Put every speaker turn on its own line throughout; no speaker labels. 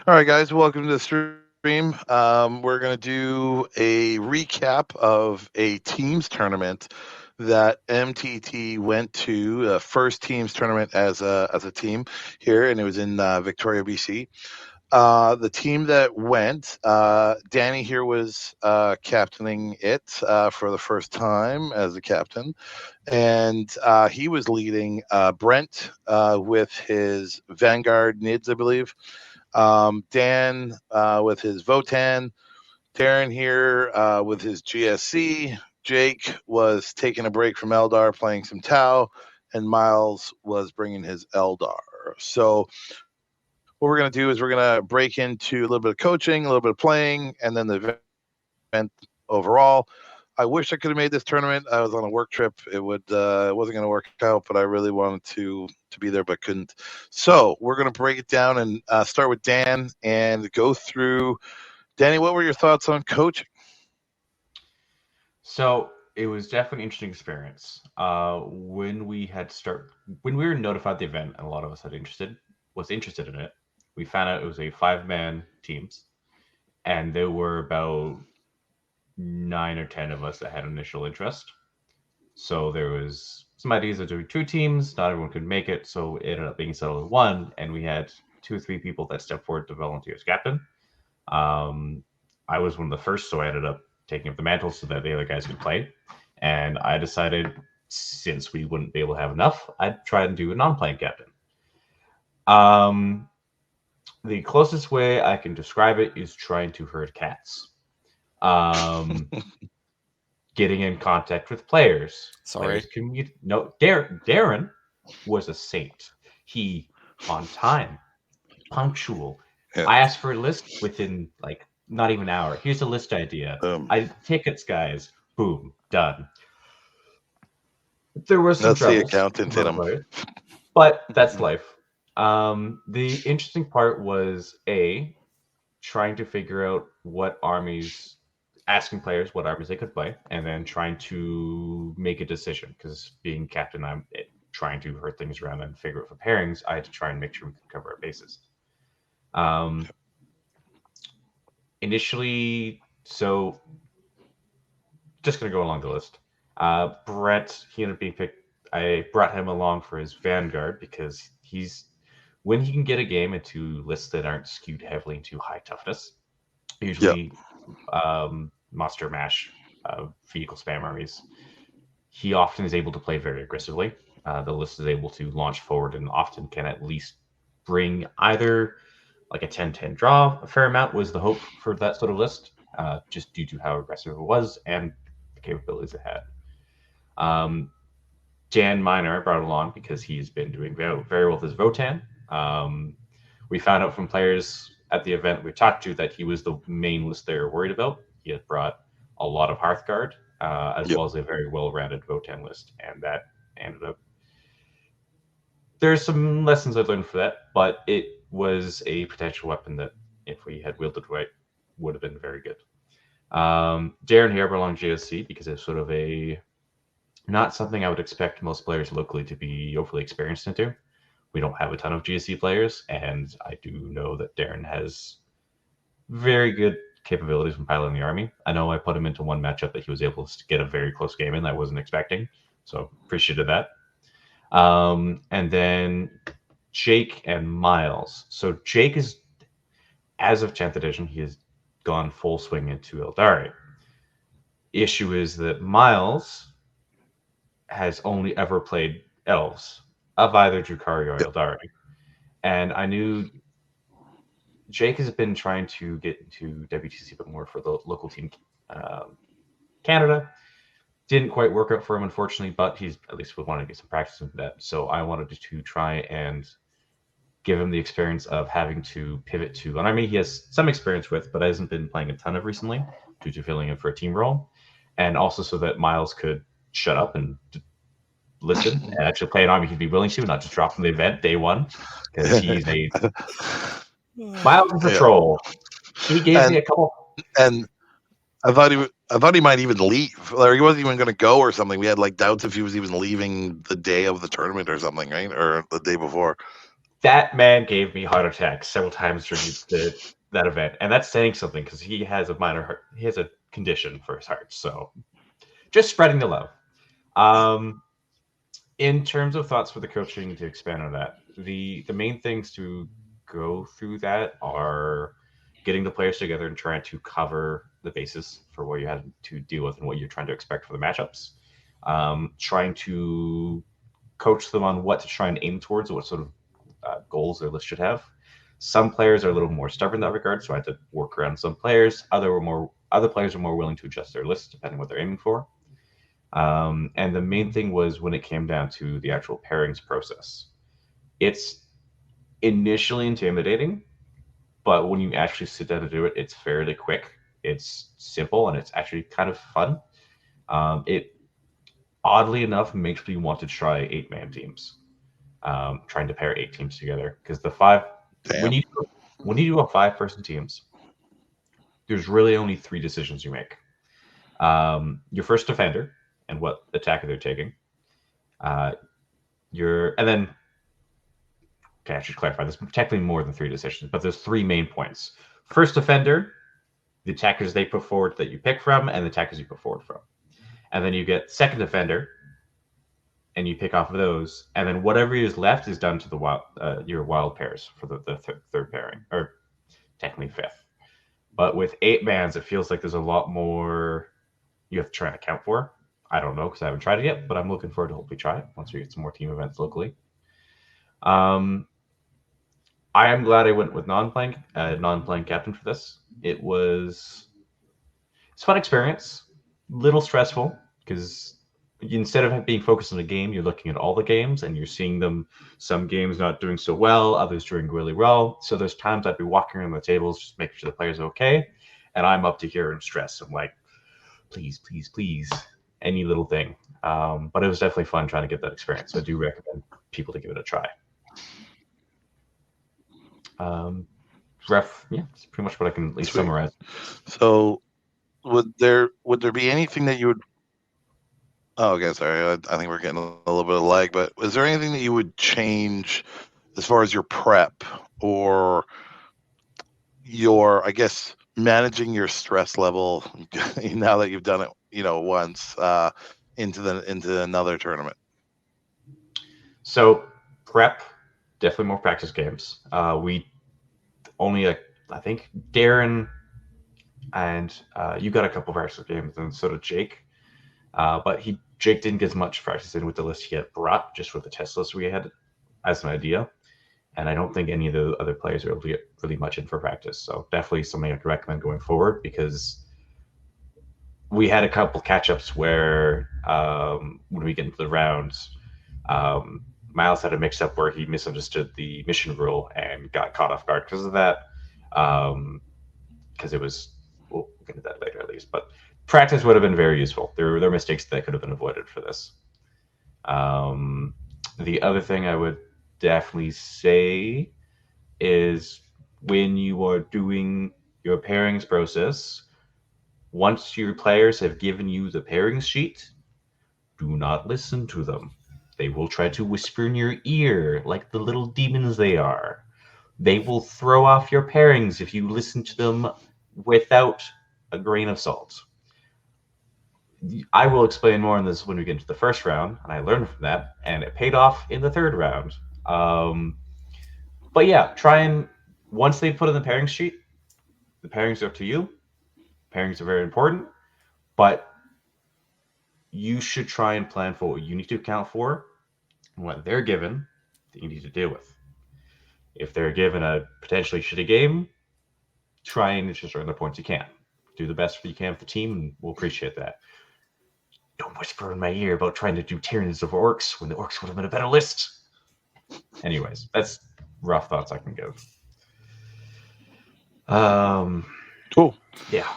All right, guys, welcome to the stream. We're going to do a recap of a teams tournament that MTT went to, first teams tournament as a team here, and it was in Victoria, BC. The team that went, Danny here was captaining it for the first time as a captain, and he was leading Brent with his Vanguard Nids, I believe. Dan with his Votan, Darren here with his GSC, Jake was taking a break from Eldar playing some Tau, and Miles was bringing his Eldar. So what we're going to do is we're going to break into a little bit of coaching, a little bit of playing, and then the event overall. I wish I could have made this tournament. I was on a work trip. It wasn't going to work out, but I really wanted to be there, but couldn't. So we're going to break it down and start with Dan and go through. Danny, what were your thoughts on coaching?
So it was definitely an interesting experience. When we were notified the event, and a lot of us was interested in it, we found out it was a 5-man teams, and there were about 9 or 10 of us that had initial interest. So there was some ideas of doing 2 teams. Not everyone could make it, so it ended up being settled on 1, and we had 2 or 3 people that stepped forward to volunteer as captain. I was one of the first, so I ended up taking up the mantle so that the other guys could play. And I decided, since we wouldn't be able to have enough, I'd try and do a non-playing captain. The closest way I can describe it is trying to herd cats. Getting in contact with players.
Sorry.
Darren was a saint. He, on time, punctual. Yeah. I asked for a list within, not even an hour. Here's a list idea. Tickets, guys. Boom. Done. There was some
trouble. That's the accountant in him.
But that's life. The interesting part was, trying to figure out asking players what armies they could play, and then trying to make a decision. Because being captain, I'm trying to herd things around and figure out the pairings. I had to try and make sure we could cover our bases. Initially, so just going to go along the list. Brett, he ended up being picked. I brought him along for his Vanguard because when he can get a game into lists that aren't skewed heavily into high toughness, usually Monster Mash, vehicle spam armies, he often is able to play very aggressively. The list is able to launch forward and often can at least bring either like a 10-10 draw. A fair amount was the hope for that sort of list, just due to how aggressive it was and the capabilities it had. Dan Miner brought along because he's been doing very well with his Votan. We found out from players at the event we talked to that he was the main list they were worried about. He had brought a lot of Hearthguard, as well as a very well-rounded Votan list, and that ended up... There's some lessons I learned for that, but it was a potential weapon that, if we had wielded right, would have been very good. Darren here belonged GSC because it's sort of not something I would expect most players locally to be overly experienced into. We don't have a ton of GSC players, and I do know that Darren has very good capabilities when piloting the army. I know I put him into one matchup that he was able to get a very close game in that I wasn't expecting, so appreciated that. And then Jake and Miles. So Jake is, as of 10th edition, he has gone full swing into Eldari. Issue is that Miles has only ever played elves of either Drukhari or Eldari. And I knew Jake has been trying to get into WTC a bit more for the local team, Canada. Didn't quite work out for him, unfortunately, but he's at least would want to get some practice into that. So I wanted to try and give him the experience of having to pivot to, and I mean, he has some experience with, but hasn't been playing a ton of recently due to filling in for a team role. And also so that Miles could shut up and listen and actually play an army he'd be willing to, not just drop from the event day one, because he's a Miles is a troll. He gave me a couple,
and I thought he might even leave. Or he wasn't even going to go or something. We had doubts if he was even leaving the day of the tournament or something, right? Or the day before.
That man gave me heart attacks several times during that event, and that's saying something because he has he has a condition for his heart. So just spreading the love. Um, in terms of thoughts for the coaching, to expand on that, the main things to go through that are getting the players together and trying to cover the bases for what you had to deal with and what you're trying to expect for the matchups. Trying to coach them on what to try and aim towards, what sort of goals their list should have. Some players are a little more stubborn in that regard, so I had to work around some players. Other players are more willing to adjust their list depending what they're aiming for. And the main thing was when it came down to the actual pairings process. It's initially intimidating, but when you actually sit down to do it, it's fairly quick. It's simple and it's actually kind of fun. It oddly enough makes me want to try 8-man teams, trying to pair 8 teams together because the five when
Damn.
you do a 5-person teams, there's really only 3 decisions you make. Your first defender and what attacker they're taking. Uh, and then okay, I should clarify. There's technically more than 3 decisions, but there's 3 main points. First defender, the attackers they put forward that you pick from, and the attackers you put forward from. And then you get second defender, and you pick off of those, and then whatever is left is done to the your wild pairs for the third pairing, or technically fifth. But with 8 mans, it feels like there's a lot more you have to try and account for. I don't know because I haven't tried it yet, but I'm looking forward to hopefully try it once we get some more team events locally. I am glad I went with non-playing captain for this. It's a fun experience, little stressful because instead of being focused on a game, you're looking at all the games and you're seeing them. Some games not doing so well, others doing really well. So there's times I'd be walking around the tables just making sure the players are okay, and I'm up to here in stress. I'm like, please, please, please, any little thing. But it was definitely fun trying to get that experience. So I do recommend people to give it a try. Yeah, that's pretty much what I can at least summarize.
So, would there be anything that you would? Oh, okay, sorry. I think we're getting a little bit of lag, but is there anything that you would change as far as your prep or your, I guess, managing your stress level now that you've done it, once into another tournament?
So prep, definitely more practice games. We only, I think Darren and you got a couple of practice games, and so did Jake. But Jake didn't get as much practice in with the list he had brought, just with the test list we had as an idea. And I don't think any of the other players are able to get really much in for practice. So definitely something I could recommend going forward because we had a couple catch-ups where when we get into the rounds, Miles had a mix-up where he misunderstood the mission rule and got caught off guard because of that. Because it was, we'll get into that later at least, but practice would have been very useful. There are mistakes that could have been avoided for this. The other thing I would definitely say is when you are doing your pairings process, once your players have given you the pairings sheet, do not listen to them. They will try to whisper in your ear like the little demons they are. They will throw off your pairings if you listen to them without a grain of salt. I will explain more on this when we get into the first round, and I learned from that, and it paid off in the third round. But yeah, try and once they put in the pairings sheet, the pairings are up to you. Pairings are very important, but you should try and plan for what you need to account for and what they're given that you need to deal with. If they're given a potentially shitty game, try and just earn the points you can. Do the best you can for the team, and we'll appreciate that. Don't whisper in my ear about trying to do Tyranids of Orcs when the Orcs would have been a better list. Anyways, that's rough thoughts I can give.
Cool.
Yeah.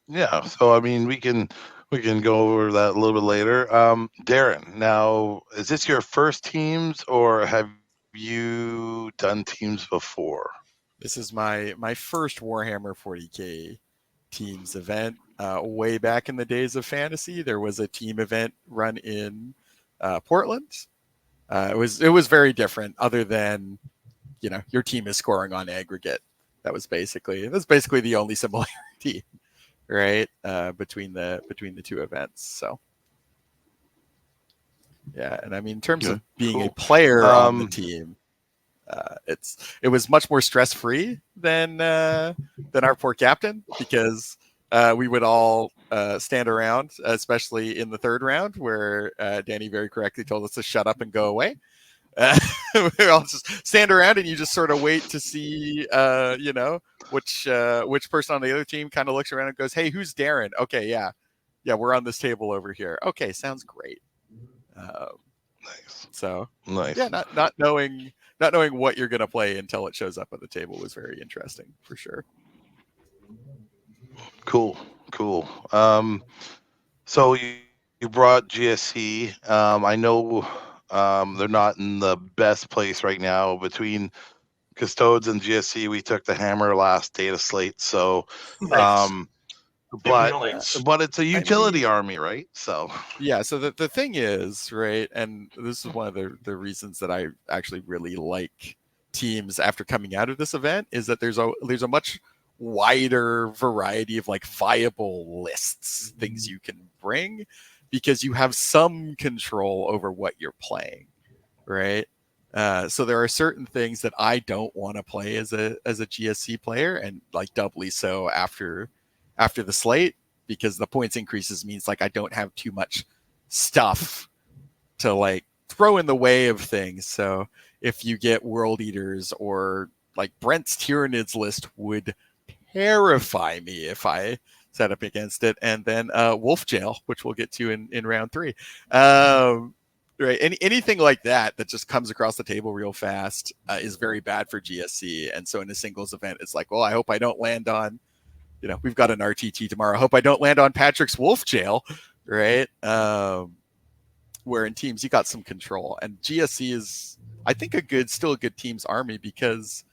Yeah. So I mean, we can go over that a little bit later. Darren, now is this your first teams or have you done teams before?
This is my first Warhammer 40K teams event. Way back in the days of fantasy, there was a team event run in Portland, It was very different. Other than your team is scoring on aggregate. That's basically the only similarity, right? Between the two events. So yeah, and I mean in terms of being a player on the team, it was much more stress free than our poor captain, because we would all stand around, especially in the third round where Danny very correctly told us to shut up and go away. We all just stand around and you just sort of wait to see, which person on the other team kind of looks around and goes, "Hey, who's Darren? Okay, yeah, we're on this table over here. Okay, sounds great."
Nice.
So
nice.
Yeah, not knowing what you're gonna play until it shows up on the table was very interesting for sure.
Cool. So you brought GSC. I know they're not in the best place right now. Between Custodes and GSC, we took the hammer last data slate. So,
Nice.
but it's a utility army, right? So
yeah. So the thing is, right, and this is one of the reasons that I actually really like teams after coming out of this event, is that there's a much wider variety of like viable lists, things you can bring, because you have some control over what you're playing, right? So there are certain things that I don't want to play as a GSC player, and like doubly so after the slate, because the points increases means like I don't have too much stuff to like throw in the way of things. So if you get World Eaters, or like Brent's Tyranids list would terrify me if I set up against it, and then Wolf Jail, which we'll get to in round 3. Right, anything like that just comes across the table real fast is very bad for GSC. And so in a singles event, it's like, well, I hope I don't land on, we've got an RTT tomorrow. I hope I don't land on Patrick's Wolf Jail, right? Where in teams you got some control, and GSC is, I think, still a good team's army, because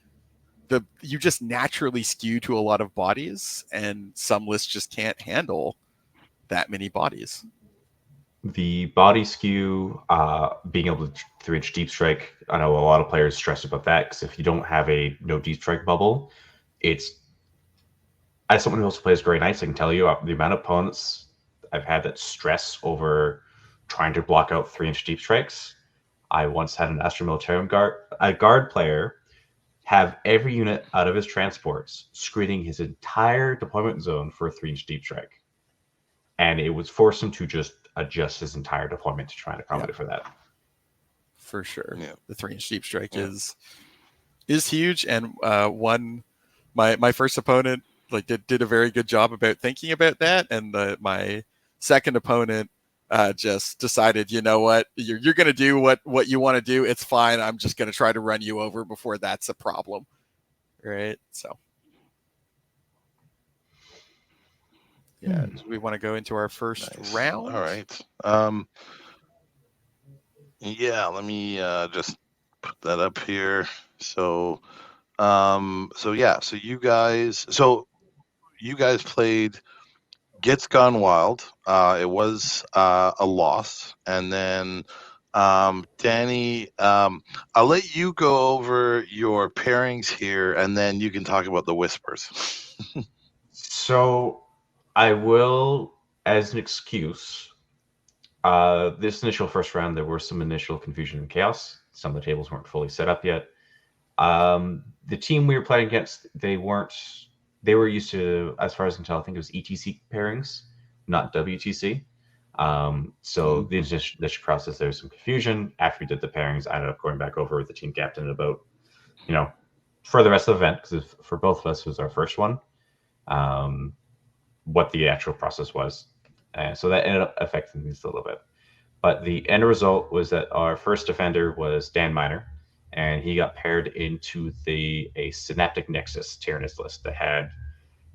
you just naturally skew to a lot of bodies, and some lists just can't handle that many bodies.
The body skew, being able to 3-inch deep strike, I know a lot of players stress about that, because if you don't have a no deep strike bubble, it's, as someone who also plays Grey Knights, I can tell you the amount of opponents I've had that stress over trying to block out 3-inch deep strikes. I once had an Astra Militarum guard player have every unit out of his transports screening his entire deployment zone for a 3-inch deep strike. And it was forced him to just adjust his entire deployment to try and accommodate for that.
For sure.
Yeah.
The 3-inch deep strike is huge. And my first opponent like did a very good job about thinking about that. And my second opponent just decided, you know what, you're going to do what you want to do. It's fine. I'm just going to try to run you over before that's a problem. Right. So. Yeah, do we want to go into our first round?
All right. Yeah, let me just put that up here. So you guys played Gets Gone Wild. It was a loss, and then Danny, I'll let you go over your pairings here, and then you can talk about the whispers.
So I will, as an excuse, this initial first round, there were some initial confusion and chaos. Some of the tables weren't fully set up yet. The team we were playing against, they were used to, as far as I can tell, I think it was ETC pairings, not WTC. So the initial process, there was some confusion. After we did the pairings, I ended up going back over with the team captain about, for the rest of the event, because for both of us, it was our first one, what the actual process was. And so that ended up affecting things a little bit. But the end result was that our first defender was Dan Miner, and he got paired into a Synaptic Nexus Tyrannus list that had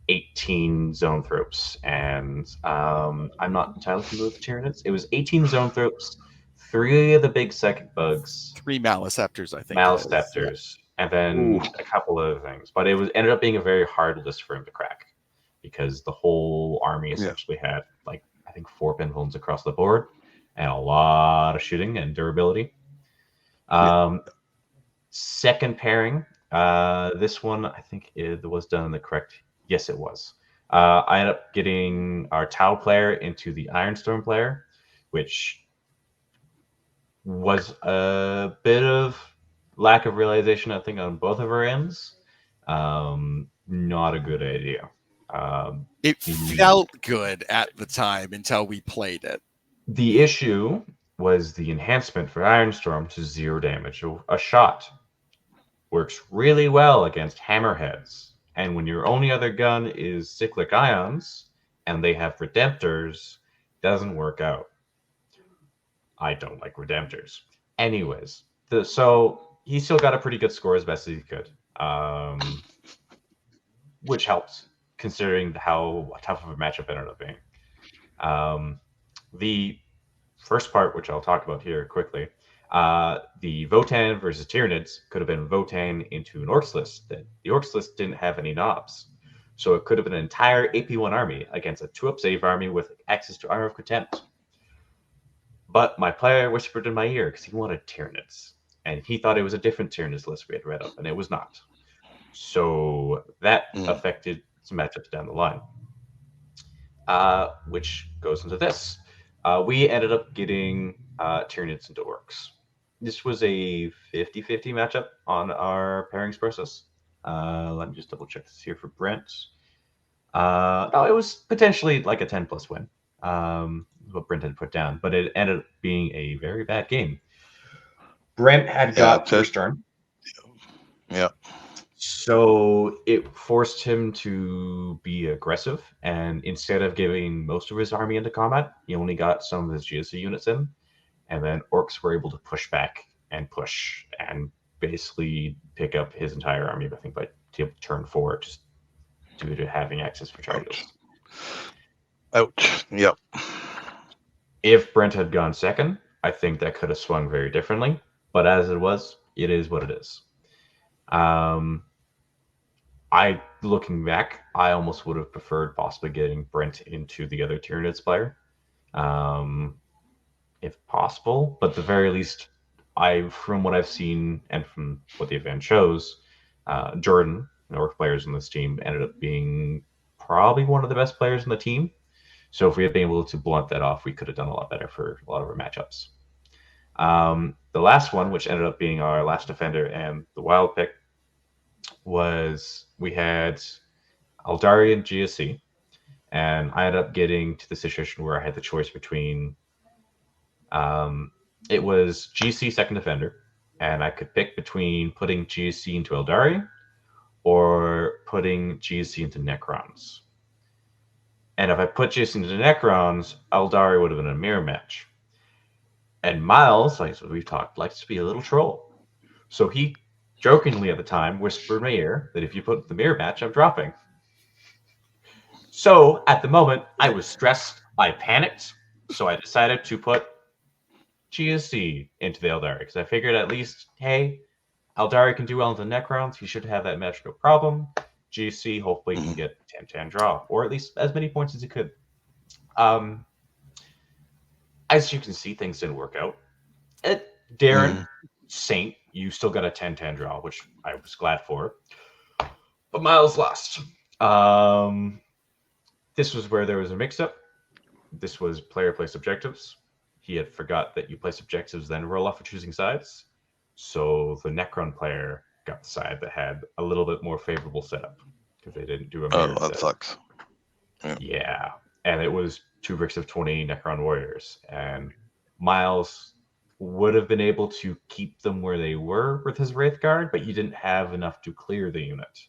18 zone thropes. And I'm not entirely familiar with the Tyrannids. It was 18 zone thropes, 3 of the big second bugs,
3 Maliceptors, I think.
Maliceptors, and then a couple other things. But it ended up being a very hard list for him to crack, because the whole army essentially had, like, I think 4 pinholes across the board and a lot of shooting and durability. Second pairing, this one I think it was done in the correct. Yes, it was. I ended up getting our Tau player into the Ironstorm player, which was a bit of lack of realization, I think, on both of our ends. Not a good idea.
It felt good at the time until we played it.
The issue was the enhancement for Ironstorm to 0 damage a shot. Works really well against hammerheads. And when your only other gun is cyclic ions and they have redemptors, doesn't work out. I don't like redemptors. Anyways, so he still got a pretty good score as best as he could, which helps considering how tough of a matchup it ended up being. The first part, which I'll talk about here quickly, the Votann versus Tyranids could have been Votann into an Orcs list. The Orcs list didn't have any knobs. So it could have been an entire AP1 army against a 2-up save army with access to Armor of Contempt. But my player whispered in my ear because he wanted Tyranids. And he thought it was a different Tyranids list we had read up, and it was not. So that affected some matchups down the line. Which goes into this. We ended up getting Tyranids into Orcs. This was a 50-50 matchup on our pairings process. Let me just double check this here for Brent. No, it was potentially like a 10+ win, what Brent had put down, but it ended up being a very bad game. Brent had got first turn.
Yeah.
So it forced him to be aggressive, and instead of giving most of his army into combat, he only got some of his GSC units in, and then Orcs were able to push back and push and basically pick up his entire army, I think, by turn 4, just due to having access for charges.
Ouch. Yep.
If Brent had gone second, I think that could have swung very differently, but as it was, it is what it is. Looking back, I almost would have preferred possibly getting Brent into the other Tyranids player, if possible. But at the very least, from what I've seen and from what the event shows, Jordan, the Orc players on this team, ended up being probably one of the best players in the team. So if we had been able to blunt that off, we could have done a lot better for a lot of our matchups. The last one, which ended up being our last defender and the wild pick, was we had Aeldari and GSC, and I ended up getting to the situation where I had the choice between it was GC second defender, and I could pick between putting GSC into Aeldari or putting GSC into Necrons. And if I put GSC into Necrons, Aeldari would have been a mirror match. And Miles, like we've talked, likes to be a little troll. So he jokingly at the time whispered in my ear that if you put the mirror match, I'm dropping. So at the moment, I was stressed. I panicked. So I decided to put GSC into the Aeldari because I figured at least, hey, Aeldari can do well into Necrons. He should have that match no problem. GSC hopefully can get 10-10 draw, or at least as many points as he could. As you can see, things didn't work out. Darren, Saint, you still got a 10-10 draw, which I was glad for. But Miles lost. This was where there was a mix-up. This was player place objectives. He had forgot that you place objectives, then roll off for choosing sides. So the Necron player got the side that had a little bit more favorable setup because they didn't do a mirror
that sucks.
Yeah. And it was 2 bricks of 20 Necron warriors. And Miles would have been able to keep them where they were with his Wraith Guard, but you didn't have enough to clear the unit.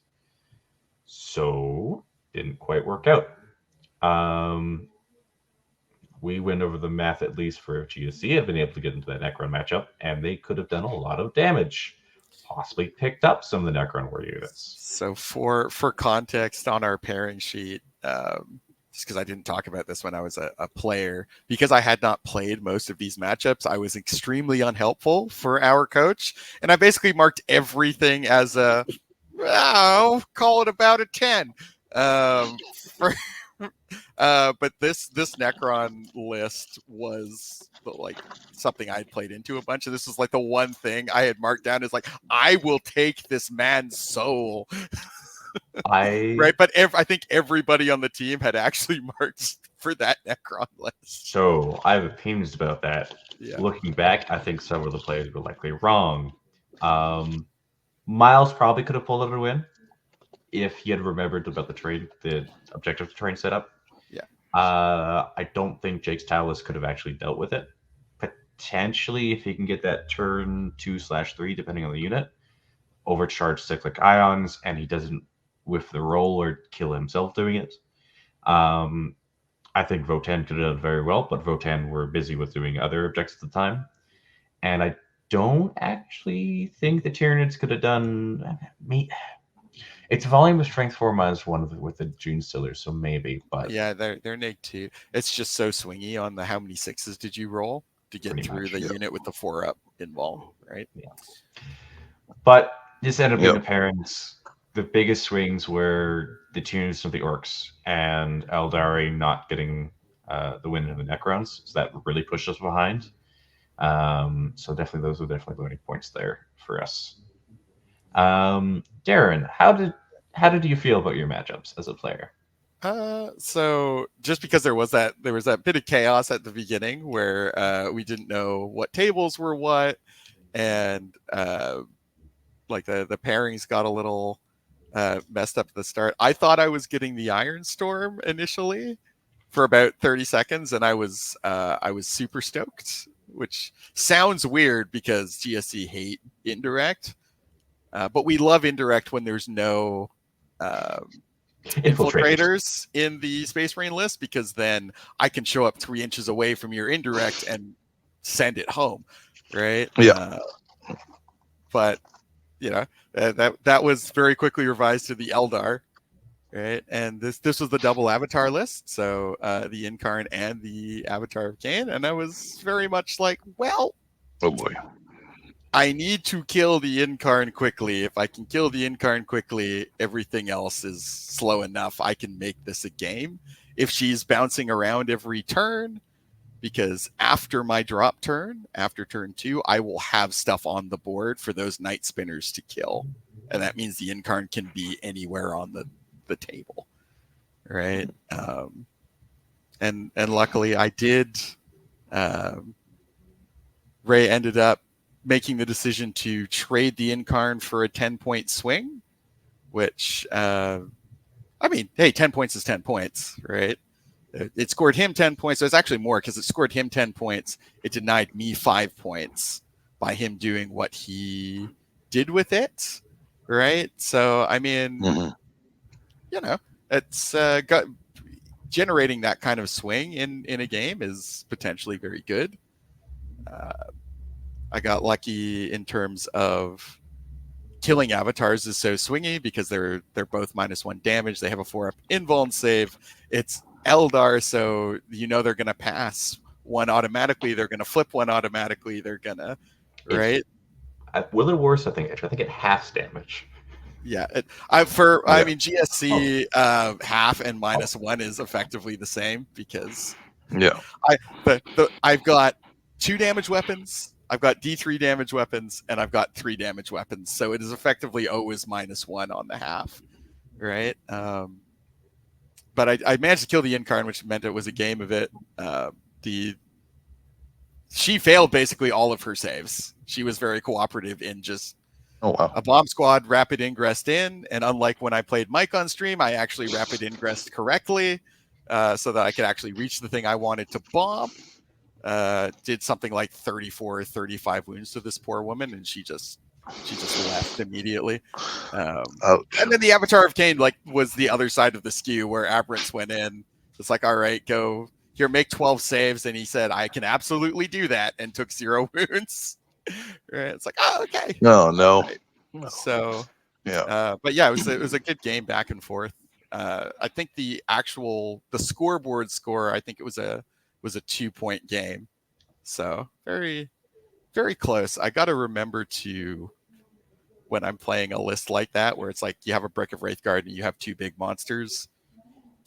So didn't quite work out. We went over the math at least for GSC had been able to get into that Necron matchup, and they could have done a lot of damage. Possibly picked up some of the Necron war units.
So for context on our pairing sheet, just because I didn't talk about this when I was a player, because I had not played most of these matchups, I was extremely unhelpful for our coach, and I basically marked everything as I'll call it about a 10. But this Necron list was like something I had played into a bunch, and this was like the one thing I had marked down as like, I will take this man's soul. Right, but I think everybody on the team had actually marked for that Necron list.
So I have opinions about that.
Yeah.
Looking back, I think some of the players were likely wrong. Miles probably could have pulled out a win if he had remembered about the objective the train setup.
Yeah.
I don't think Jake's Talus could have actually dealt with it. Potentially, if he can get that turn 2/3, depending on the unit, overcharge cyclic ions, and he doesn't whiff the roll or kill himself doing it. I think Votan could have done very well, but Votan were busy with doing other objectives at the time. And I don't actually think the Tyranids could have done me. It's volume of strength 4-1 with the June Stillers, so maybe. But
yeah, they're neg 2. It's just so swingy on the how many 6s did you roll to get through the unit with the 4-up involved, right?
Yeah. But this ended up being apparent. The biggest swings were the Tyranids of the Orcs and Eldari not getting the win in the Necrons, so that really pushed us behind. So definitely, those were definitely learning points there for us. Darren, how did you feel about your matchups as a player?
So just because there was that bit of chaos at the beginning where we didn't know what tables were what, and like the pairings got a little messed up at the start. I thought I was getting the Iron Storm initially for about 30 seconds, and I was super stoked, which sounds weird because GSC hate indirect, but we love indirect when there's no infiltrators in the Space Marine list, because then I can show up 3 inches away from your indirect and send it home, right?
Yeah.
But that was very quickly revised to the Eldar, right? And this was the double avatar list, so the Incarn and the Avatar of Cain, and I was very much like, well,
oh boy,
I need to kill the Incarn quickly. If I can kill the Incarn quickly, everything else is slow enough. I can make this a game. If she's bouncing around every turn, because after my drop turn, after turn 2, I will have stuff on the board for those Night Spinners to kill. And that means the Incarn can be anywhere on the table, right? And luckily I did. Ray ended up making the decision to trade the Incarn for a 10-point swing, which, I mean, hey, 10 points is 10 points, right? It scored him 10 points. So it's actually more because it scored him 10 points. It denied me 5 points by him doing what he did with it, right? So, I mean, it's got generating that kind of swing in a game is potentially very good. I got lucky in terms of killing avatars is so swingy because they're both -1 damage. They have a 4-up invuln save. It's Eldar, so they're going to pass one automatically. They're going to flip one automatically. They're going to, right?
Will it worse? I think it halves damage.
Yeah, I mean GSC half and -1 is effectively the same because I've got 2 damage weapons. I've got D3 damage weapons, and I've got 3 damage weapons. So it is effectively always -1 on the half, right? But I managed to kill the Incarn, which meant it was a game of it. She failed basically all of her saves. She was very cooperative in just a bomb squad rapid ingressed in, and unlike when I played Mike on stream, I actually rapid ingressed correctly so that I could actually reach the thing I wanted to bomb. Did something like 34 or 35 wounds to this poor woman, and she just left immediately. And then the Avatar of Cain was the other side of the skew where Aberrants went in. It's like, all right, go here, make 12 saves, and he said, I can absolutely do that, and took 0 wounds. Right? It's like, oh, okay.
No.
Right. So but yeah, it was a good game back and forth. I think the scoreboard score, I think it was a 2-point game. So very, very close. I got to remember when I'm playing a list like that, where it's like you have a Brick of Wraithguard and you have 2 big monsters,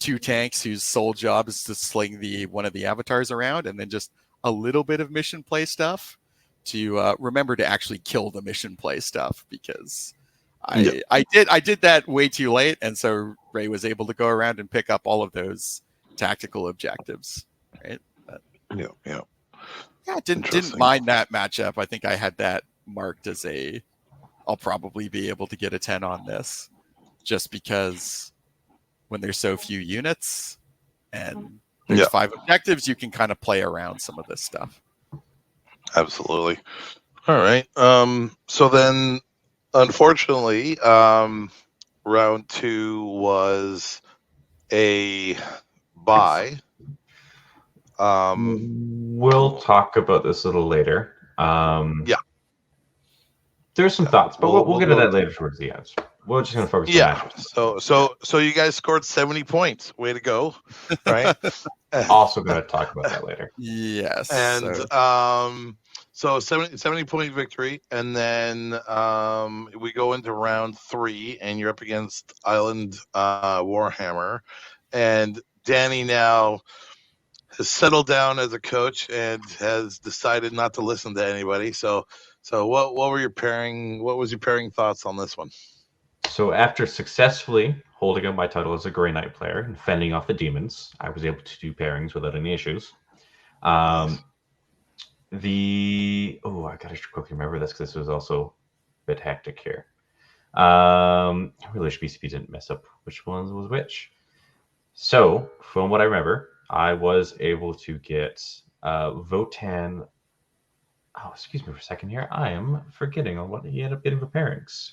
2 tanks whose sole job is to sling one of the avatars around, and then just a little bit of mission play stuff to remember to actually kill the mission play stuff, because I did that way too late, and so Ray was able to go around and pick up all of those tactical objectives, right? But,
Yeah.
Didn't mind that matchup. I think I had that marked as I'll probably be able to get a 10 on this, just because when there's so few units and there's 5 objectives, you can kind of play around some of this stuff.
Absolutely. All right. So then, unfortunately, round 2 was a bye.
We'll talk about this a little later.
Yeah.
There's some thoughts, but we'll get to that later towards the end. We're just going to focus on matchups.
So you guys scored 70 points. Way to go. Right?
Also going to talk about that later.
Yes.
And so 70 point victory, and then we go into round 3, and you're up against Island Warhammer, and Danny now has settled down as a coach and has decided not to listen to anybody. So what were your pairing? What was your pairing thoughts on this one?
So after successfully holding up my title as a Grey Knight player and fending off the demons, I was able to do pairings without any issues.
Nice.
I gotta quickly remember this because this was also a bit hectic here. I really wish BCP didn't mess up which ones was which. So from what I remember, I was able to get Votan. Oh, excuse me for a second here. I am forgetting on what he ended up getting for pairings.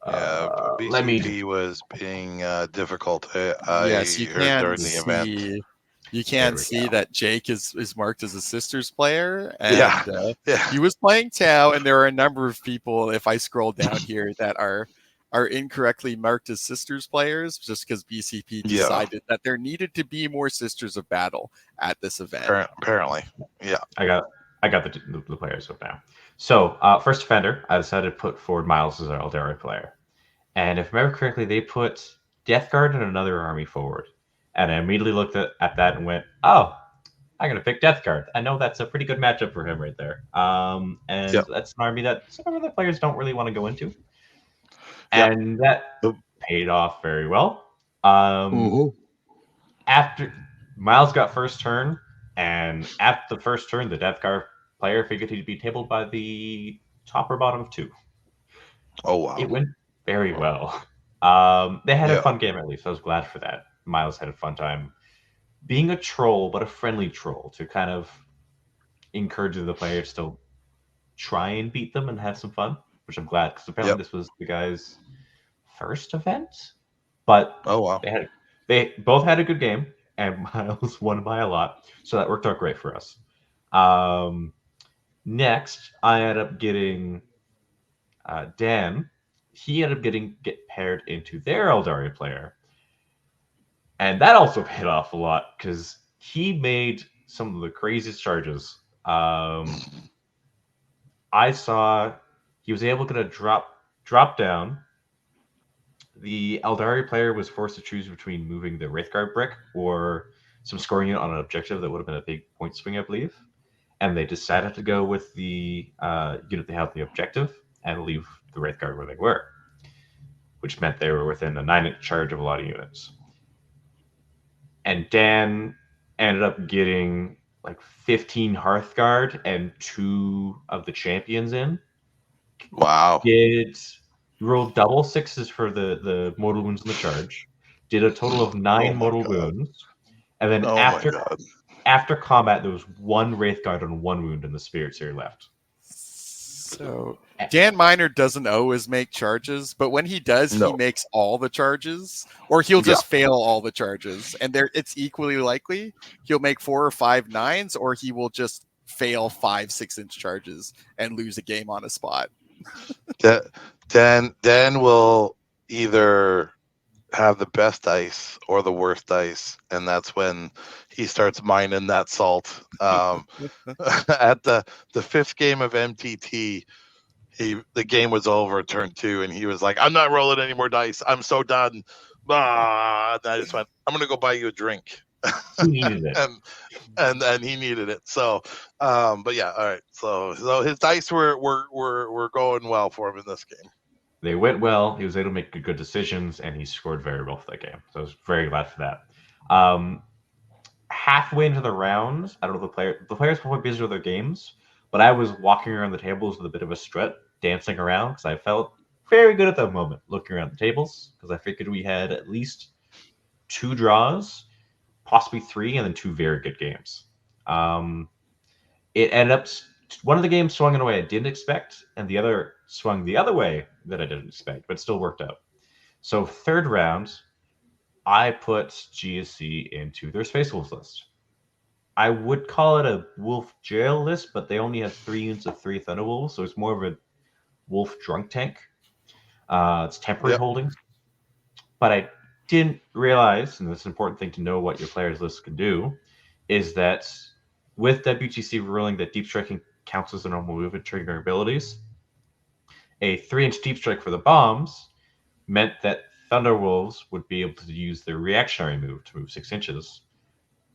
BCP was being difficult.
Yes, you
heard during
can
the event.
see. You can see that Jake is marked as a sisters player, and he was playing Tau, and there are a number of people, if I scroll down here, that are incorrectly marked as sisters players, just because BCP decided that there needed to be more Sisters of Battle at this event.
Apparently, yeah.
I got the players up now. So first defender, I decided to put forward Miles as our Eldari player, and if I remember correctly, they put Death Guard and another army forward. And I immediately looked at that and went, "Oh, I'm gonna pick Death Guard. I know that's a pretty good matchup for him right there." That's an army that some of the players don't really want to go into, and that paid off very well. After Miles got first turn, and after the first turn, the Death Guard player figured he'd be tabled by the top or bottom of 2.
Oh wow!
It went very well. They had a fun game at least. I was glad for that. Miles had a fun time being a troll, but a friendly troll, to kind of encourage the players to try and beat them and have some fun, which I'm glad, because apparently this was the guy's first event. But they both had a good game, and Miles won by a lot, so that worked out great for us. Next, I ended up getting Dan. He ended up get paired into their Eldari player. And that also paid off a lot, because he made some of the craziest charges. I saw he was able to drop down. The Eldari player was forced to choose between moving the Wraithguard brick or some scoring unit on an objective that would have been a big point swing, I believe. And they decided to go with the unit they had the objective and leave the Wraithguard where they were, which meant they were within a 9-inch charge of a lot of units. And Dan ended up getting like 15 Hearthguard and 2 of the champions in.
Wow.
Rolled double 6s for the mortal wounds in the charge. Did a total of 9 mortal wounds. And then after combat, there was 1 Wraithguard and 1 wound in the Spirit Seer left.
So Dan Miner doesn't always make charges, but when he does, he makes all the charges, or he'll just fail all the charges, and it's equally likely he'll make 4 or 5 9s, or he will just fail 5 6-inch charges and lose a game on a spot.
Dan will either have the best dice or the worst dice, and that's when he starts mining that salt. At the 5th game of MTT, the game was over, turn 2, and he was like, "I'm not rolling any more dice. I'm so done." And I just went, "I'm gonna go buy you a drink."
He needed it.
and he needed it. So, but yeah, all right. So his dice were going well for him in this game.
They went well. He was able to make good decisions, and he scored very well for that game. So I was very glad for that. Halfway into the round, I don't know the players were probably busy with their games, but I was walking around the tables with a bit of a strut, dancing around because I felt very good at that moment, looking around the tables because I figured we had at least 2 draws, possibly 3, and then 2 very good games. It ended up one of the games swung in a way I didn't expect, and the other swung the other way that I didn't expect, but still worked out. So third round, I put GSC into their Space Wolves list. I would call it a Wolf Jail list, but they only had 3 units of 3 Thunderwolves, so it's more of a Wolf Drunk Tank. It's temporary holdings. But I didn't realize, and this is an important thing to know what your players' list can do, is that with WTC ruling that deep striking counts as a normal move and triggering abilities, a 3-inch deep strike for the bombs meant that Thunderwolves would be able to use their reactionary move to move 6 inches,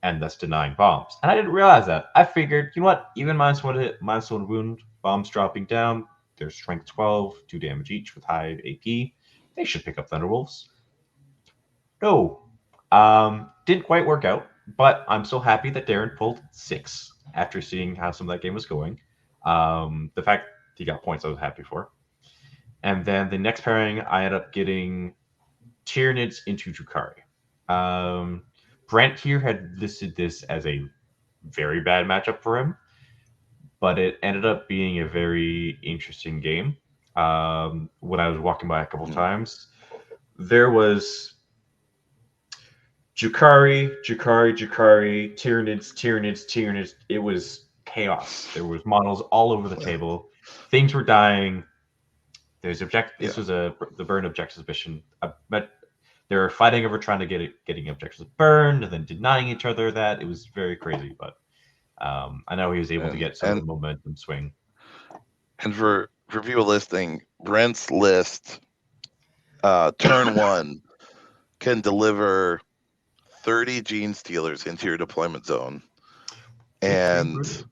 and thus denying bombs. And I didn't realize that. I figured, you know what, even -1 hit, -1 wound, bombs dropping down, they're strength 12, 2 damage each with high AP, they should pick up Thunderwolves. No. Didn't quite work out, but I'm so happy that Darren pulled 6 after seeing how some of that game was going. The fact he got points I was happy for. And then the next pairing, I ended up getting Tyranids into Drukhari. Brent here had listed this as a very bad matchup for him, but it ended up being a very interesting game. When I was walking by a couple times, there was Drukhari, Tyranids. It was chaos. There was models all over the table. Things were dying. This was the burn objectives mission. But they were fighting over trying to getting objectives burned and then denying each other that. It was very crazy, but I know he was able to get some of the momentum swing.
And for people listening, Brent's list, turn 1 can deliver 30 Gene Stealers into your deployment zone, and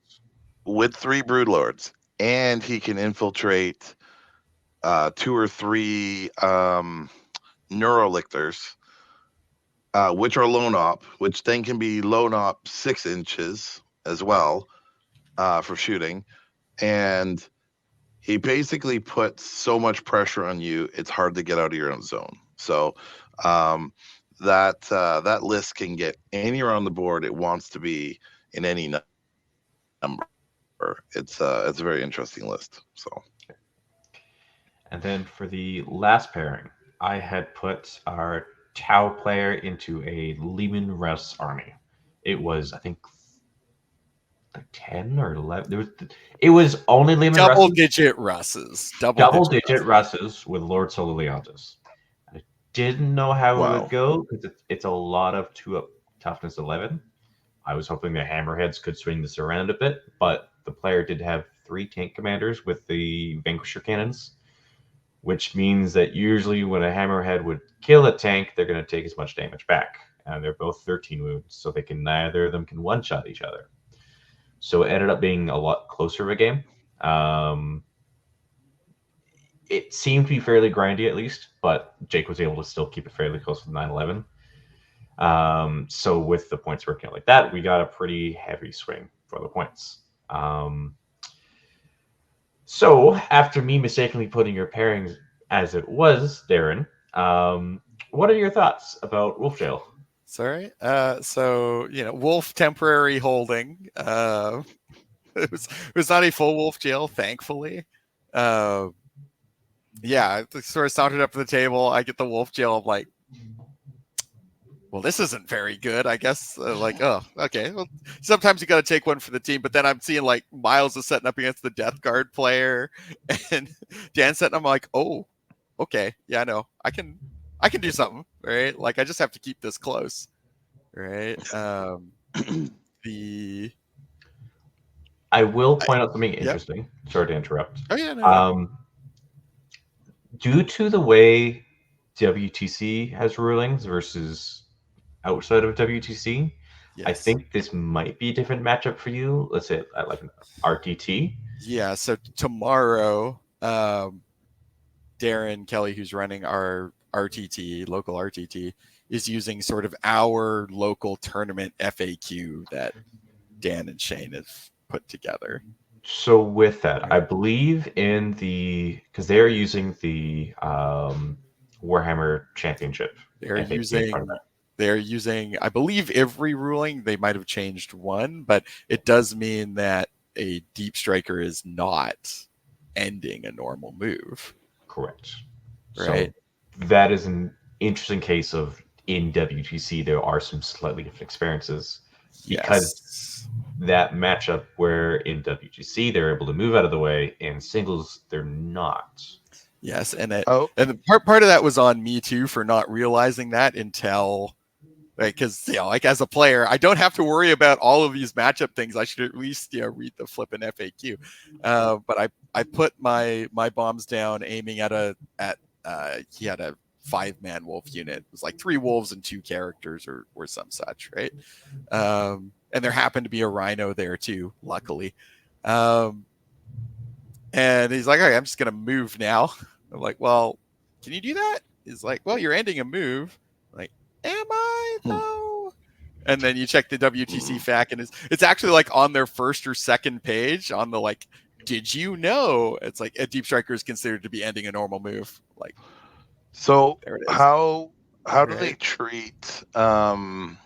with 3 Broodlords, and he can infiltrate 2 or 3 Neurolictors, which are lone op, which then can be lone op 6 inches as well for shooting. And he basically puts so much pressure on you, it's hard to get out of your own zone. So that list can get anywhere on the board it wants to be in any number. It's a very interesting list. So.
And then for the last pairing, I had put our Tau player into a Lehman Russ army. It was, I think, like 10 or 11. It was only Lehman Russes.
Double-digit Russes.
Double-digit Russes with Lord Solar Leontis. I didn't know how it would go because it's a lot of 2-up toughness 11. I was hoping the Hammerheads could swing this around a bit, but the player did have 3 tank commanders with the Vanquisher cannons, which means that usually when a Hammerhead would kill a tank, they're going to take as much damage back. And they're both 13 wounds, so neither of them can one-shot each other. So it ended up being a lot closer of a game. It seemed to be fairly grindy at least, but Jake was able to still keep it fairly close to the 9-11. So with the points working out like that, we got a pretty heavy swing for the points. So after me mistakenly putting your pairings as it was, Darren, what are your thoughts about Wolf Jail?
Sorry. So Wolf temporary holding. It was not a full Wolf Jail, thankfully. Yeah, it sort of sounded up to the table. I get the Wolf Jail. I'm like, well, this isn't very good, I guess. Oh, okay. Well, sometimes you got to take one for the team, but then I'm seeing like Miles is setting up against the Death Guard player, and Dan setting. I'm like, oh, okay, yeah, no, I can do something, right? Like I just have to keep this close, right?
I will point out something interesting. Yep. Sorry to interrupt.
Oh yeah, no.
Due to the way WTC has rulings versus outside of WTC,
Yes.
I think this might be a different matchup for you. Let's say like an RTT.
Yeah. So tomorrow, Darren Kelly, who's running our RTT, local RTT, is using sort of our local tournament FAQ that Dan and Shane have put together.
So with that, I believe in because they're using the Warhammer Championship.
They're
FAQ tournament.
using, I believe, every ruling. They might have changed one, but it does mean that a deep striker is not ending a normal move.
Correct.
Right.
So that is an interesting case of in WTC there are some slightly different experiences because that matchup where in WTC they're able to move out of the way, in singles they're not.
Yes, and part of that was on me too for not realizing that until, because like as a player, I don't have to worry about all of these matchup things. I should at least read the flippin' FAQ. But I put my bombs down aiming at he had a 5-man wolf unit. It was like 3 wolves and 2 characters or some such, right? And there happened to be a rhino there too, luckily. And he's like, all right, I'm just gonna move now. I'm like, well, can you do that? He's like, well, you're ending a move. I'm like, am I though? And then you check the WTC FAQ, and it's actually like on their first or second page on the like, did you know? It's like a deep striker is considered to be ending a normal move. Like,
so
there it is.
How do they treat? So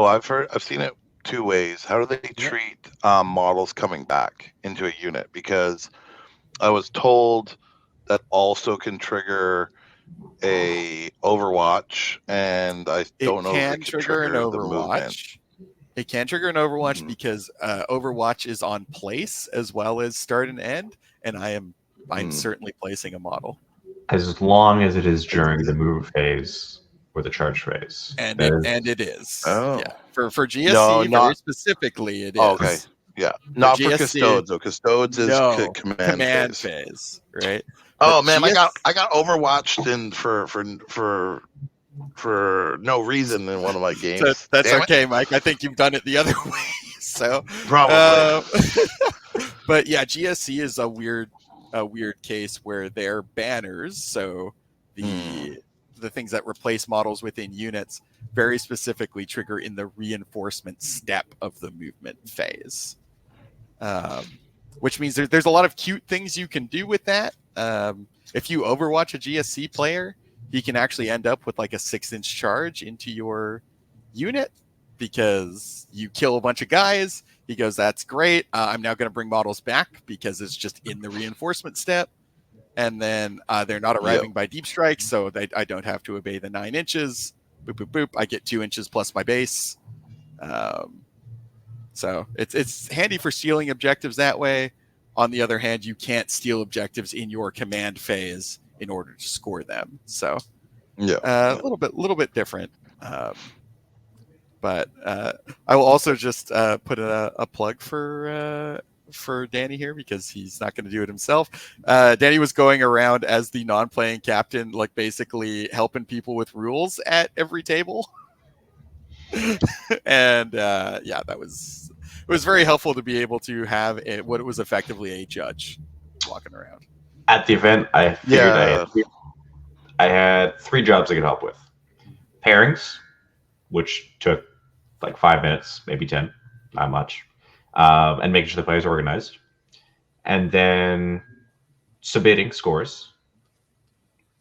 I've seen it 2 ways. How do they treat models coming back into a unit? Because I was told that also can trigger a Overwatch, and I don't know if it can trigger the movement.
It can trigger an Overwatch because Overwatch is on place as well as start and end, and I'm certainly placing a model.
As long as it is during the move phase or the charge phase.
And it is.
Oh.
Yeah. For GSC, very specifically, it is.
Oh, okay. Yeah. Not for Custodes, though. Custodes is command phase.
Right?
Oh, man, I got Overwatched for no reason in one of my games.
So that's okay, Mike. I think you've done it the other way. So
probably.
But yeah, GSC is a weird case where their banners, so the things that replace models within units, very specifically trigger in the reinforcement step of the movement phase. Which means there's a lot of cute things you can do with that. If you Overwatch a GSC player, he can actually end up with like a 6-inch charge into your unit because you kill a bunch of guys. He goes, that's great. I'm now going to bring models back because it's just in the reinforcement step. And then they're not arriving by deep strike, so I don't have to obey the 9 inches. Boop, boop, boop. I get 2 inches plus my base. So it's handy for stealing objectives that way. On the other hand, you can't steal objectives in your command phase in order to score them. So a little bit different. But I will also just put a plug for Danny here because he's not going to do it himself. Danny was going around as the non-playing captain, like basically helping people with rules at every table. And it was very helpful to be able to have what was effectively a judge walking around.
At the event, I figured I had 3 jobs I could help with. Pairings, which took like 5 minutes, maybe 10, not much, and making sure the players are organized. And then submitting scores,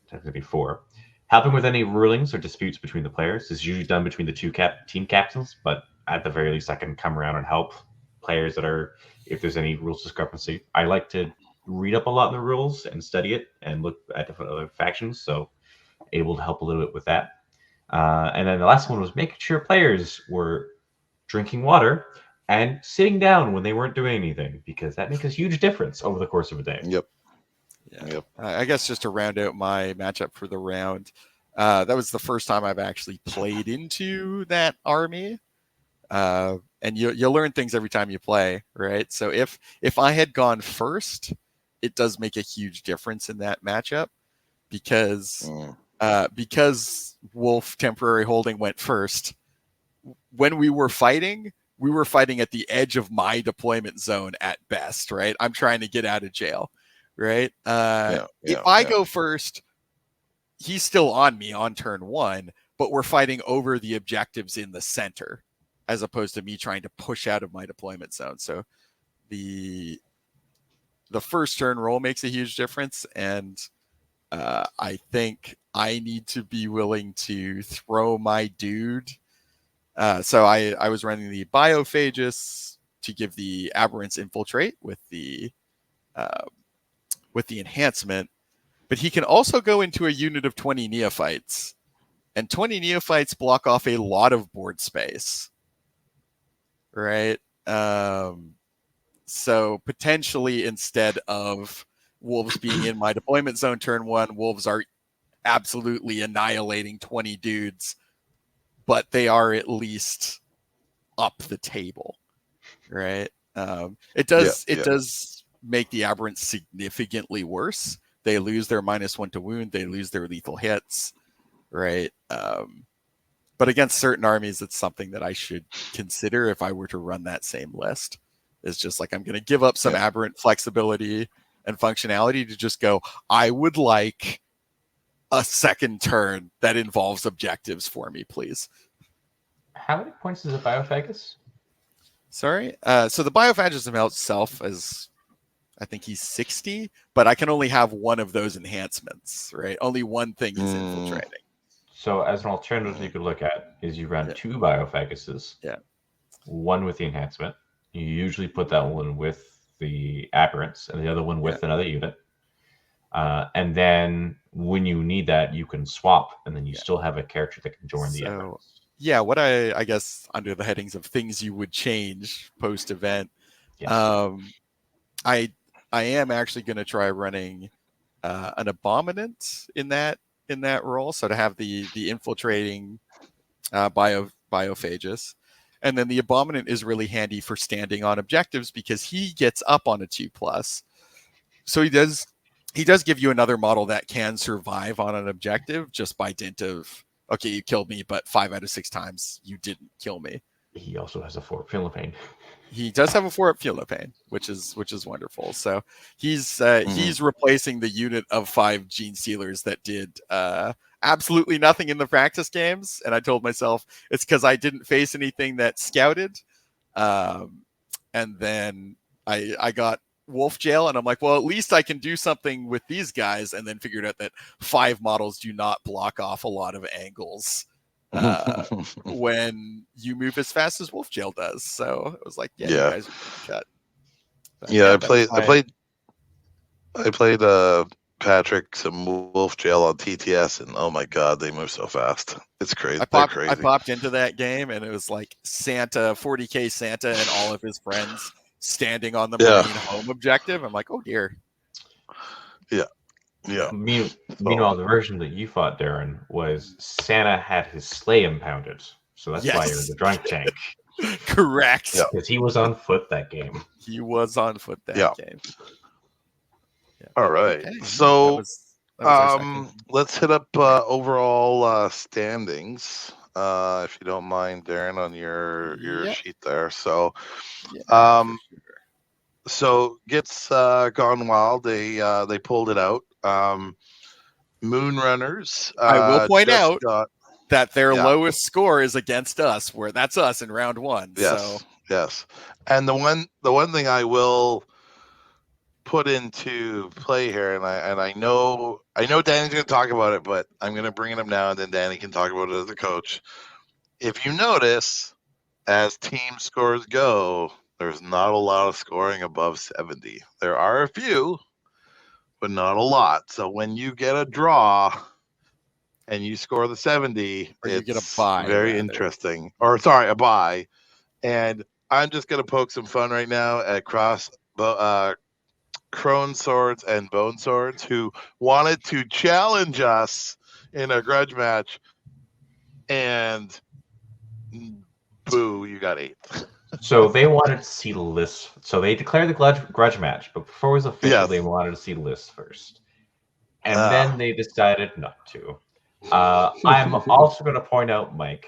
technically 4. Helping with any rulings or disputes between the players is usually done between the 2 team captains, but at the very least I can come around and help players if there's any rules discrepancy. I like to read up a lot in the rules and study it and look at different other factions, so able to help a little bit with that. And then the last one was making sure players were drinking water and sitting down when they weren't doing anything, because that makes a huge difference over the course of a day.
Yep.
I guess just to round out my matchup for the round, that was the first time I've actually played into that army. And you learn things every time you play, right? So if I had gone first, it does make a huge difference in that matchup because Wolf temporary holding went first. when we were fighting at the edge of my deployment zone at best, right? I'm trying to get out of jail, right? If I go first, he's still on me on turn 1, but we're fighting over the objectives in the center as opposed to me trying to push out of my deployment zone. So the first turn roll makes a huge difference, and I think I need to be willing to throw my dude. So I was running the Biophagus to give the Aberrants Infiltrate with the enhancement, but he can also go into a unit of 20 Neophytes, and 20 Neophytes block off a lot of board space, right? So potentially, instead of Wolves being in my deployment zone turn 1, Wolves are absolutely annihilating 20 dudes, but they are at least up the table, right? It does make the Aberrants significantly worse. They lose their -1 to wound. They lose their lethal hits, right? But against certain armies, it's something that I should consider if I were to run that same list. It's just like, I'm going to give up some Aberrant flexibility and functionality to just go, I would like a second turn that involves objectives for me, please.
How many points is a Biophagus?
Sorry? So the Biophagus himself is, I think he's 60, but I can only have one of those enhancements, right? Only one thing is infiltrating.
So as an alternative you could look at is you run 2 Biophaguses.
Yeah.
One with the enhancement. You usually put that one with the Aberrants and the other one with another unit. And then when you need that, you can swap, and then you still have a character that can join the Aberrants.
Yeah, what I guess under the headings of things you would change post-event, I am actually going to try running an Abominant in that role, so to have the infiltrating Biophagus. And then the Abominant is really handy for standing on objectives because he gets up on a 2+. So he does give you another model that can survive on an objective just by dint of, okay, you killed me, but 5 out of 6 times you didn't kill me.
He also has a 4-up Philopane.
He does have a 4-up Philopane, which is wonderful. So he's replacing the unit of 5 Gene Stealers that did absolutely nothing in the practice games, and I told myself it's because I didn't face anything that scouted. And then I got Wolf Jail, and I'm like, well, at least I can do something with these guys, and then figured out that 5 models do not block off a lot of angles when you move as fast as Wolf Jail does. So it was like, you guys are cut. But,
I played Patrick some Wolf Jail on TTS, and oh my god, they move so fast. It's crazy.
I popped into that game, and it was like Santa, 40k Santa, and all of his friends standing on the Marine home objective. I'm like, oh dear.
Yeah.
Meanwhile, the version that you fought, Darren, was Santa had his sleigh impounded. So that's why you're the drunk tank.
Correct.
Because he was on foot that game.
He was on foot that game. Yeah.
All right. Okay. So let's hit up overall standings. If you don't mind, Darren, on your sheet there. So so Gets Gone Wild, they pulled it out. Moonrunners.
I will point out that their lowest score is against us, where that's us in round 1.
Yes. And the one thing I will put into play here, and I know Danny's going to talk about it, but I'm going to bring it up now, and then Danny can talk about it as a coach. If you notice, as team scores go, there's not a lot of scoring above 70. There are a few, but not a lot. So when you get a draw and you score the 70,
or
it's
you get a bye,
very interesting. Or sorry, a bye. And I'm just going to poke some fun right now at Crone Swords and Bone Swords, who wanted to challenge us in a grudge match, and boo, you got 8.
So they wanted to see the list. So they declared the grudge match, but before it was official, they wanted to see the list first. And then they decided not to. I'm also going to point out, Mike,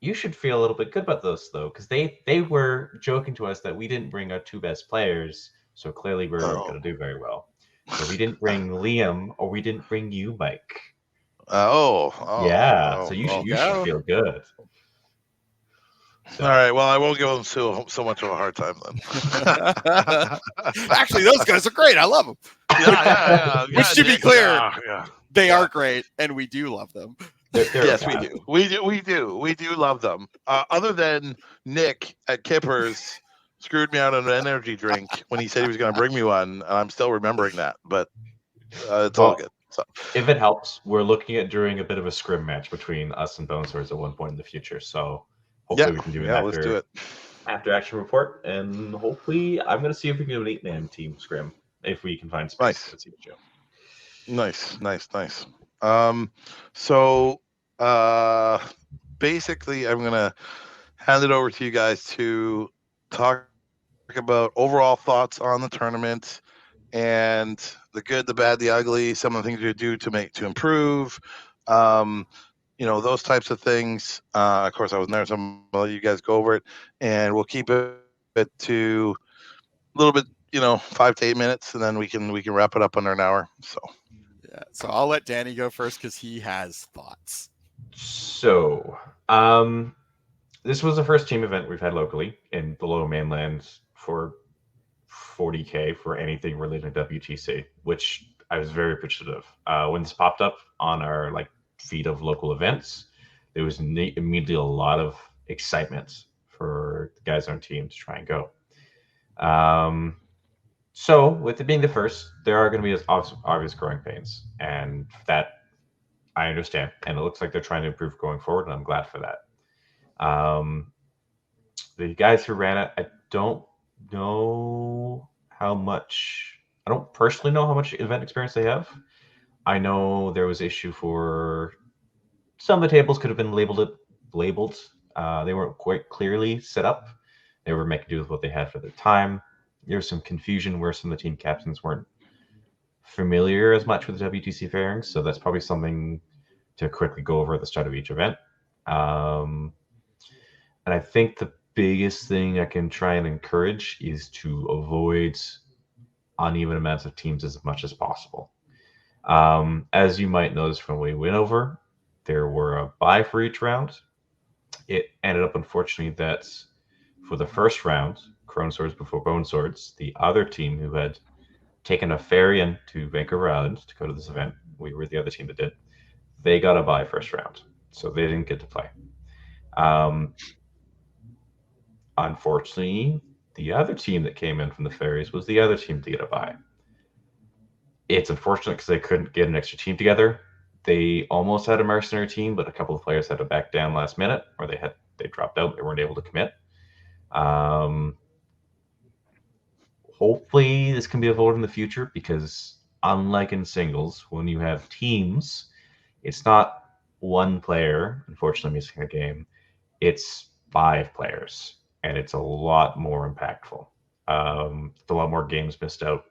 you should feel a little bit good about those though, because they were joking to us that we didn't bring our two best players, so clearly we weren't
Oh.
going to do very well. So we didn't bring Liam, or we didn't bring you, Mike. Yeah, so you
There
should
you
you should
go.
feel good. So,
All right. Well, I won't give them so much of a hard time then.
Actually, those guys are great. I love them.
Yeah.
Which, to be clear,
yeah.
they are great, and we do love them.
they're
Yes,
fast.
we do love them. Other than Nick at Kippers screwed me out on an energy drink when he said he was going to bring me one, and I'm still remembering that. But it's all
Well,
good. So,
if it helps, we're looking at doing a bit of a scrim match between us and Bone Swords at one point in the future. So hopefully we can do it
let's do it.
after action report, and hopefully I'm going to see if we can do an 8-man team scrim if we can find space to see the show.
Nice. So basically, I'm gonna hand it over to you guys to talk about overall thoughts on the tournament and the good, the bad, the ugly. Some of the things you do to improve. Those types of things. Of course, I was there, so I'm gonna let you guys go over it, and we'll keep it to a little bit, 5 to 8 minutes, and then we can wrap it up under an hour.
Yeah, so I'll let Danny go first because he has thoughts.
So, this was the first team event we've had locally in the Lower Mainland for 40K for anything related to WTC, which I was very appreciative. When this popped up on our feed of local events, there was immediately a lot of excitement for the guys on our team to try and go. So, with it being the first, there are going to be obvious growing pains, and that I understand. And it looks like they're trying to improve going forward, and I'm glad for that. The guys who ran it, I don't personally know how much event experience they have. I know there was issue for some of the tables could have been labeled. They weren't quite clearly set up. They were making do with what they had for their time. There was some confusion where some of the team captains weren't familiar as much with the WTC fairings, so that's probably something to quickly go over at the start of each event. And I think the biggest thing I can try and encourage is to avoid uneven amounts of teams as much as possible. As you might notice from when we went over, there were a bye for each round. It ended up, unfortunately, that for the first round, Crown Swords before Bone Swords, the other team who had taken a ferry into Vancouver Island to go to this event, we were the other team that did, they got a bye first round, so they didn't get to play. Unfortunately, the other team that came in from the ferries was the other team to get a bye. It's unfortunate because they couldn't get an extra team together. They almost had a mercenary team, but a couple of players had to back down last minute, or they dropped out. They weren't able to commit. Hopefully, this can be avoided in the future because, unlike in singles, when you have teams, it's not one player, unfortunately, missing a game. It's 5 players, and it's a lot more impactful. A lot more games missed out.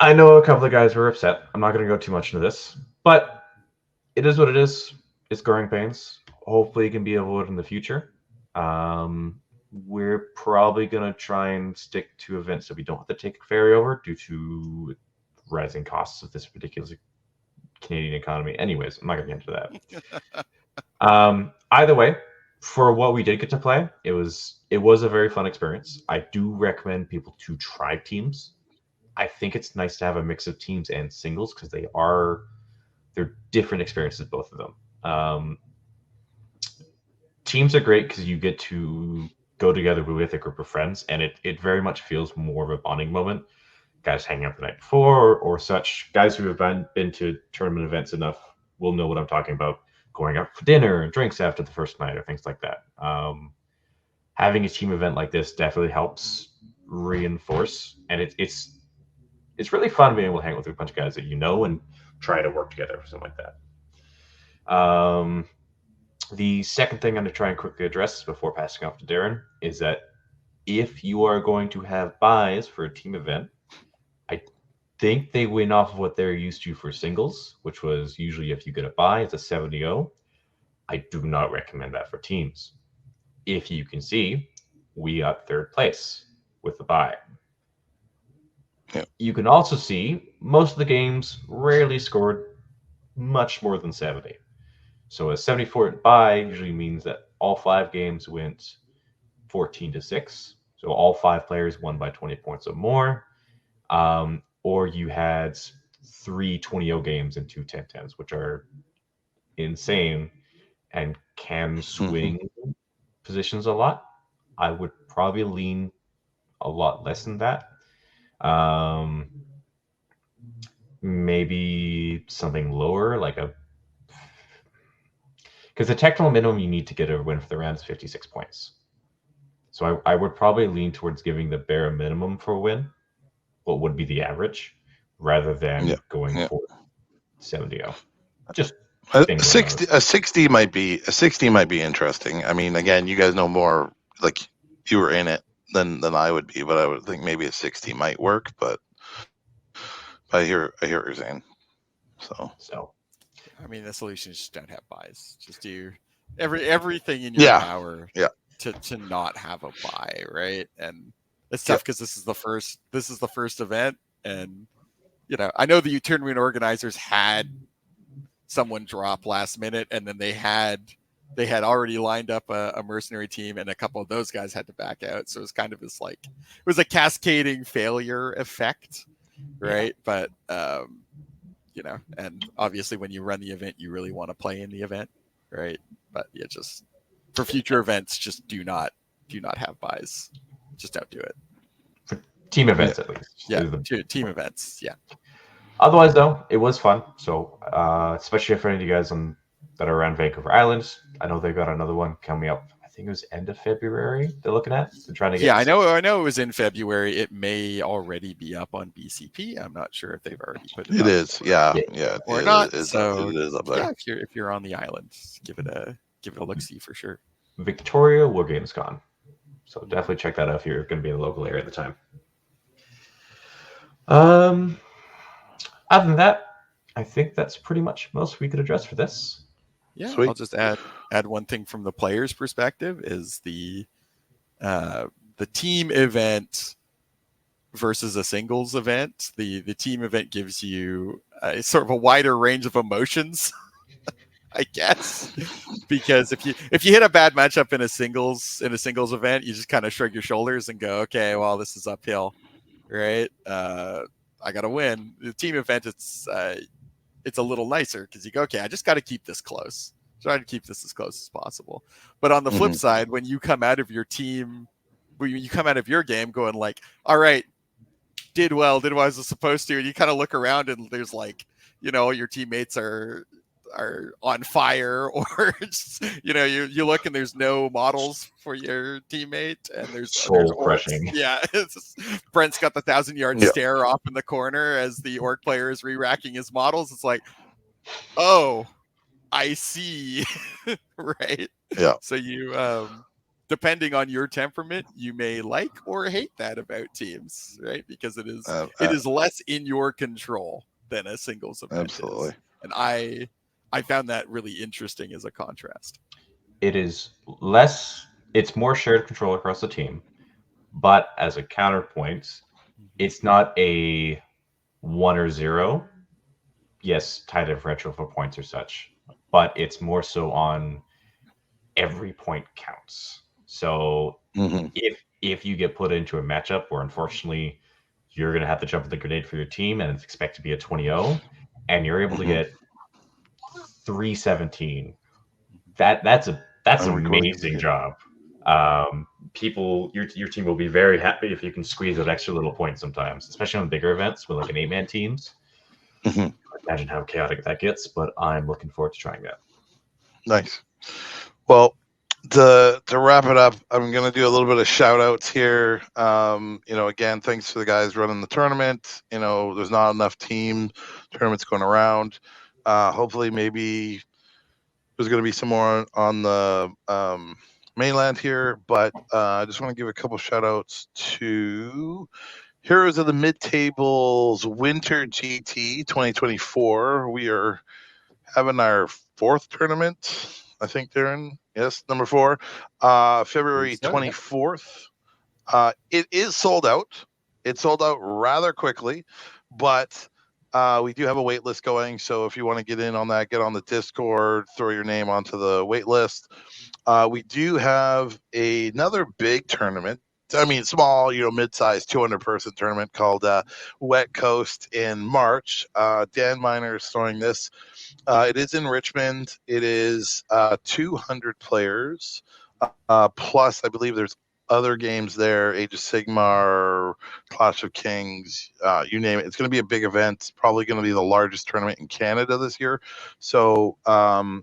I know a couple of guys were upset. I'm not going to go too much into this, but it is what it is. It's growing pains. Hopefully, it can be avoided in the future. We're probably going to try and stick to events that we don't have to take a ferry over due to rising costs of this particular Canadian economy. Anyways, I'm not going to get into that. Either way, for what we did get to play, it was a very fun experience. I do recommend people to try teams. I think it's nice to have a mix of teams and singles because they're different experiences, both of them. Teams are great because you get to go together with a group of friends, and it very much feels more of a bonding moment. Guys hanging out the night before or such. Guys who have been to tournament events enough will know what I'm talking about. Going out for dinner and drinks after the first night or things like that. Having a team event like this definitely helps reinforce, and it's really fun being able to hang out with a bunch of guys that you know and try to work together or something like that. The second thing I'm going to try and quickly address before passing off to Darren is that if you are going to have buys for a team event, I think they win off of what they're used to for singles, which was usually if you get a bye, it's a 70-0. I do not recommend that for teams. If you can see, we got third place with the bye.
Yeah.
You can also see most of the games rarely scored much more than 70. So a 74 bye usually means that all 5 games went 14-6. So all 5 players won by 20 points or more. Or you had 3 20-0 games and 2 10-10s, which are insane and can swing positions a lot. I would probably lean a lot less than that. Maybe something lower, like because the technical minimum you need to get a win for the round is 56 points. So I would probably lean towards giving the bare minimum for a win, what would be the average, rather than going for 70-0. Just
a 60 might be interesting. I mean, again, you guys know more, like you were in it than I would be, but I would think maybe a 60 might work. But I hear what you're saying. So
I mean, the solution is just don't have buys. Just do everything in your power to not have a buy, right? And it's tough because this is the first event, and I know the tournament organizers had someone drop last minute, and then they had already lined up a mercenary team, and a couple of those guys had to back out. So it was kind of this it was a cascading failure effect, right? But and obviously when you run the event, you really want to play in the event, right? But just for future events, just do not have buys. Just don't do it.
For team events, at least.
Yeah, team events. Yeah.
Otherwise, though, it was fun. So, especially for any of you guys that are around Vancouver Island, I know they've got another one coming up. I think it was end of February. They're looking at. They're trying to get.
Yeah, I know. It was in February. It may already be up on BCP. I'm not sure if they've already put it.
It
up
is,
or not.
So it is up there.
Yeah, if you're on the island, give it a look see for sure.
Victoria War Games Con. So definitely check that out if you're going to be in the local area at the time. Other than that, I think that's pretty much most we could address for this.
Yeah, sweet. I'll just add one thing from the player's perspective is the team event versus a singles event. The team event gives you sort of a wider range of emotions, I guess, because if you hit a bad matchup in a singles event, you just kind of shrug your shoulders and go, okay, well, this is uphill, right? I got to win. The team event, it's a little nicer because you go, okay, I just got to keep this close. Try to keep this as close as possible. But on the flip side, when you come out of your game going like, all right, did well as I was supposed to, and you kind of look around and there's your teammates are on fire, or just, you look and there's no models for your teammate, and there's
soul crushing.
Yeah, Brent's got the 1,000-yard stare off in the corner as the orc player is re-racking his models. It's like, oh, I see. Right?
Yeah.
So you depending on your temperament, you may like or hate that about teams, right? Because it is less in your control than a singles event.
Absolutely.
Is. And I found that really interesting as a contrast.
It is less, it's more shared control across the team, but as a counterpoint, it's not a 1 or 0. Yes, tie differential for points or such, but it's more so on every point counts. So if you get put into a matchup where unfortunately you're going to have to jump at the grenade for your team and it's expected to be a 20-0, and you're able to get 317, that's an amazing job. Your team will be very happy if you can squeeze that extra little point sometimes, especially on bigger events with like an 8-man teams. Imagine how chaotic that gets, but I'm looking forward to trying that.
Nice. Well, to wrap it up, I'm going to do a little bit of shout outs here. Again, thanks to the guys running the tournament. There's not enough team tournaments going around. Hopefully maybe there's going to be some more on the mainland here, but I just want to give a couple shout outs to Heroes of the Mid-Tables Winter GT 2024. We are having our 4th tournament, I think, Darren. Yes, number 4. February 24th. It is sold out. It sold out rather quickly, but we do have a wait list going. So if you want to get in on that, get on the Discord, throw your name onto the wait list. We do have another big tournament. I mean, small, mid-sized 200-person tournament called Wet Coast in March. Dan Miner is throwing this. It is in Richmond. It is 200 players. Plus, I believe there's other games there, Age of Sigmar, Clash of Kings, you name it. It's going to be a big event. It's probably going to be the largest tournament in Canada this year. So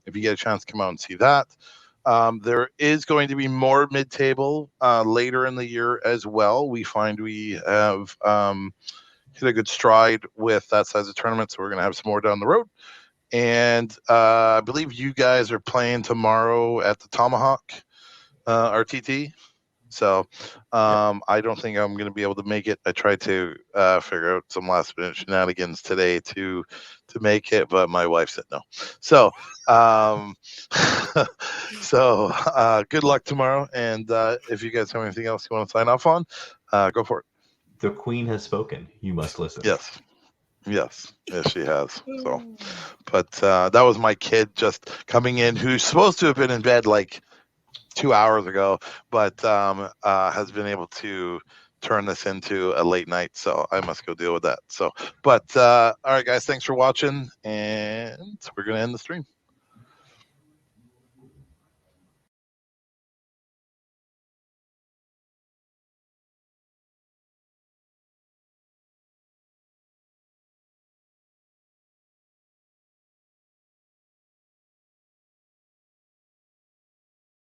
if you get a chance to come out and see that. There is going to be more mid-table later in the year as well. We find we have hit a good stride with that size of tournament, so we're going to have some more down the road. And I believe you guys are playing tomorrow at the Tomahawk RTT. So I don't think I'm going to be able to make it. I tried to figure out some last minute shenanigans today to make it, but my wife said no. So good luck tomorrow. And if you guys have anything else you want to sign off on, go for it.
The Queen has spoken. You must listen.
Yes, she has. So, but that was my kid just coming in, who's supposed to have been in bed like 2 hours ago, but has been able to turn this into a late night, so I must go deal with that. So, but all right, guys, thanks for watching, and we're gonna end the stream.